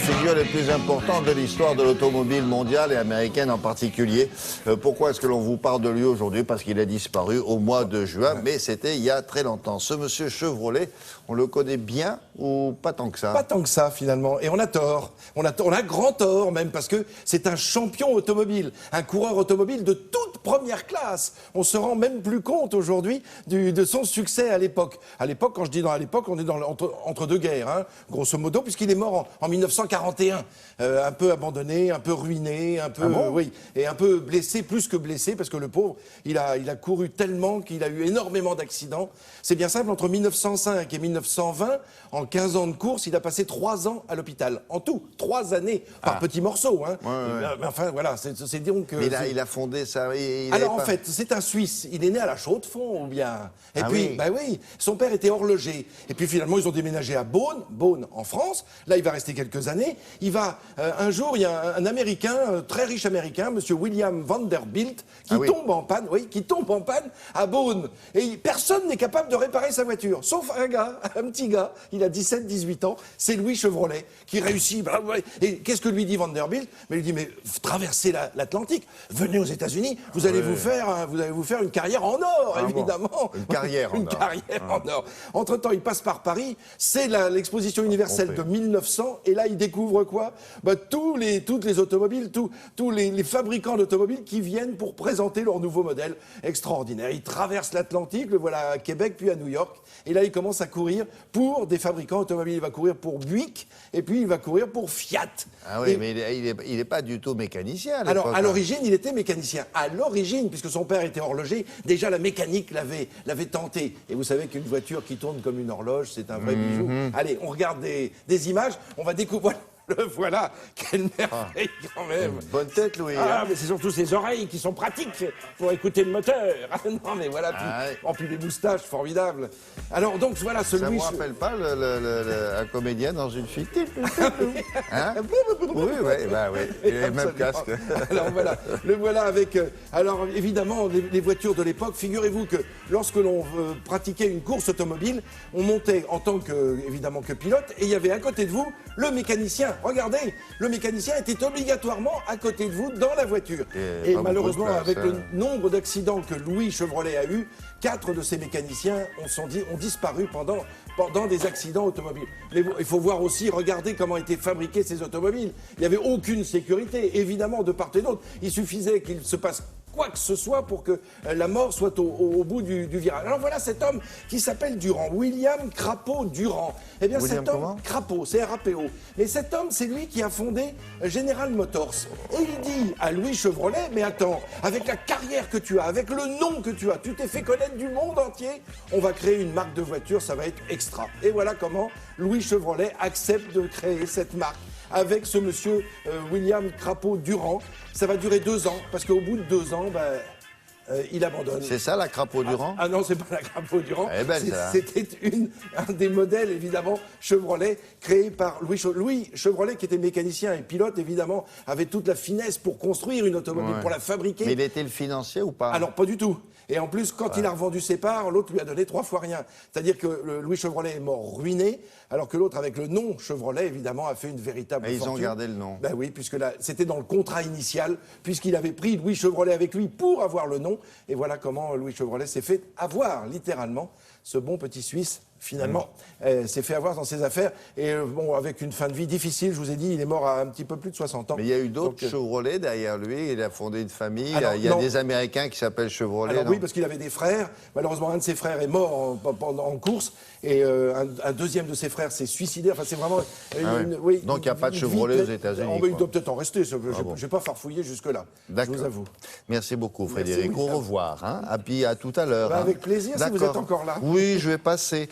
figures les plus importantes de l'histoire de l'automobile mondiale et américaine en particulier. Pourquoi est-ce que l'on vous parle de lui aujourd'hui? Parce qu'il a disparu au mois de juin, mais c'était il y a très longtemps. Ce monsieur Chevrolet, on le connaît bien ou pas tant que ça? Pas tant que ça, finalement. Et on a tort. On a grand tort, même, parce que c'est un champion automobile, un coureur automobile de toute première classe. On se rend même plus compte aujourd'hui de son succès à l'époque. À l'époque, quand je dis à l'époque, on est entre deux guerres, hein, grosso modo, puisqu'il est mort en 1941. Un peu abandonné, un peu ruiné, un peu, oui, et un peu blessé, plus que blessé, parce que le pauvre, il a couru tellement qu'il a eu énormément d'accidents. C'est bien simple, entre 1905 et 1920, en 15 ans de course, il a passé 3 ans à l'hôpital. En tout, 3 années par petits morceaux. Hein. Mais enfin, voilà, c'est donc... Mais il a fondé ça... Alors, en fait, c'est un Suisse. Il est né à la Chaux-de-Fonds, ou bien... Et puis, oui. bah oui, son père était horloger. Et puis, finalement, ils ont déménagé à Beaune, en France. Là, il va rester quelques années. Il va... un jour, il y a un Américain, très riche Américain, monsieur William Vanderbilt, qui tombe en panne, à Beaune. Et personne n'est capable de réparer sa voiture, sauf un petit gars, il a 17-18 ans, c'est Louis Chevrolet, qui réussit. Et qu'est-ce que lui dit Vanderbilt? Mais il dit, mais traversez l'Atlantique, venez aux États-Unis, vous allez vous faire une carrière en or, évidemment. Bon. Une carrière en or. Entre-temps, il passe par Paris, c'est l'exposition universelle de 1900, et là, il découvre quoi? Toutes les automobiles, tous les fabricants d'automobiles qui viennent pour présenter leur nouveau modèle extraordinaire. Il traverse l'Atlantique, le voilà à Québec, puis à New York, et là, il commence à courir pour des fabricants automobiles. Il va courir pour Buick, et puis il va courir pour Fiat. Ah oui, mais il n'est pas du tout mécanicien à l'époque. Alors, à l'origine, il était mécanicien. À l'origine, puisque son père était horloger, déjà la mécanique l'avait tenté. Et vous savez qu'une voiture qui tourne comme une horloge, c'est un vrai bijou. Allez, on regarde des images, on va découvrir... Le voilà, quelle merveille quand même. Bonne tête, Louis. Ah, mais c'est surtout ses oreilles qui sont pratiques pour écouter le moteur. Non, mais voilà, puis les moustaches, formidable. Alors donc voilà, ce Ça Louis... vous rappelle pas un comédien dans une fille? Hein? Oui, bah oui. Il a le même casque. Alors voilà, le voilà avec... alors évidemment, les voitures de l'époque, figurez-vous que lorsque l'on pratiquait une course automobile, on montait en tant que, évidemment, que pilote, et il y avait à côté de vous le mécanicien. Regardez, le mécanicien était obligatoirement à côté de vous dans la voiture. Et malheureusement, avec le nombre d'accidents que Louis Chevrolet a eu, 4 de ces mécaniciens ont disparu pendant des accidents automobiles. Mais il faut voir aussi, regardez comment étaient fabriquées ces automobiles. Il n'y avait aucune sécurité, évidemment, de part et d'autre. Il suffisait qu'il se passe quoi que ce soit pour que la mort soit au bout du virage. Alors voilà cet homme qui s'appelle Durand, William Crapaud Durand. Eh bien cet homme, Crapaud, c'est R-A-P-O. Mais cet homme, c'est lui qui a fondé General Motors. Et il dit à Louis Chevrolet, mais attends, avec la carrière que tu as, avec le nom que tu as, tu t'es fait connaître du monde entier, on va créer une marque de voiture, ça va être extra. Et voilà comment Louis Chevrolet accepte de créer cette marque avec ce monsieur William Crapaud Durand. Ça va durer 2 ans, parce qu'au bout de 2 ans, il abandonne. C'est ça la Crapaud Durand? Ah non, c'est pas la Crapaud Durand. C'était un des modèles, évidemment, Chevrolet, créé par Louis Chevrolet, qui était mécanicien et pilote, évidemment, avait toute la finesse pour construire une automobile, pour la fabriquer. Mais il était le financier ou pas? Alors, pas du tout. Et en plus, quand il a revendu ses parts, l'autre lui a donné 3 fois rien. C'est-à-dire que Louis Chevrolet est mort ruiné, alors que l'autre, avec le nom Chevrolet, évidemment, a fait une véritable fortune. Et ils ont gardé le nom. Ben oui, puisque là, c'était dans le contrat initial, puisqu'il avait pris Louis Chevrolet avec lui pour avoir le nom. Et voilà comment Louis Chevrolet s'est fait avoir, littéralement, ce bon petit Suisse. Finalement, s'est fait avoir dans ses affaires. Et bon, avec une fin de vie difficile, je vous ai dit, il est mort à un petit peu plus de 60 ans. Mais il y a eu d'autres Chevrolet derrière lui, il a fondé une famille. Alors, il y a des Américains qui s'appellent Chevrolet. Alors oui, parce qu'il avait des frères. Malheureusement, un de ses frères est mort en course. Et un deuxième de ses frères s'est suicidé. Enfin, c'est vraiment... Donc il n'y a pas de Chevrolet aux États-Unis. Il doit peut-être en rester. Je ne vais pas farfouiller jusque-là, je vous avoue. Merci beaucoup, Frédéric. Au revoir. Hein. Et puis à tout à l'heure. Avec plaisir, si vous êtes encore là. Oui, je vais passer.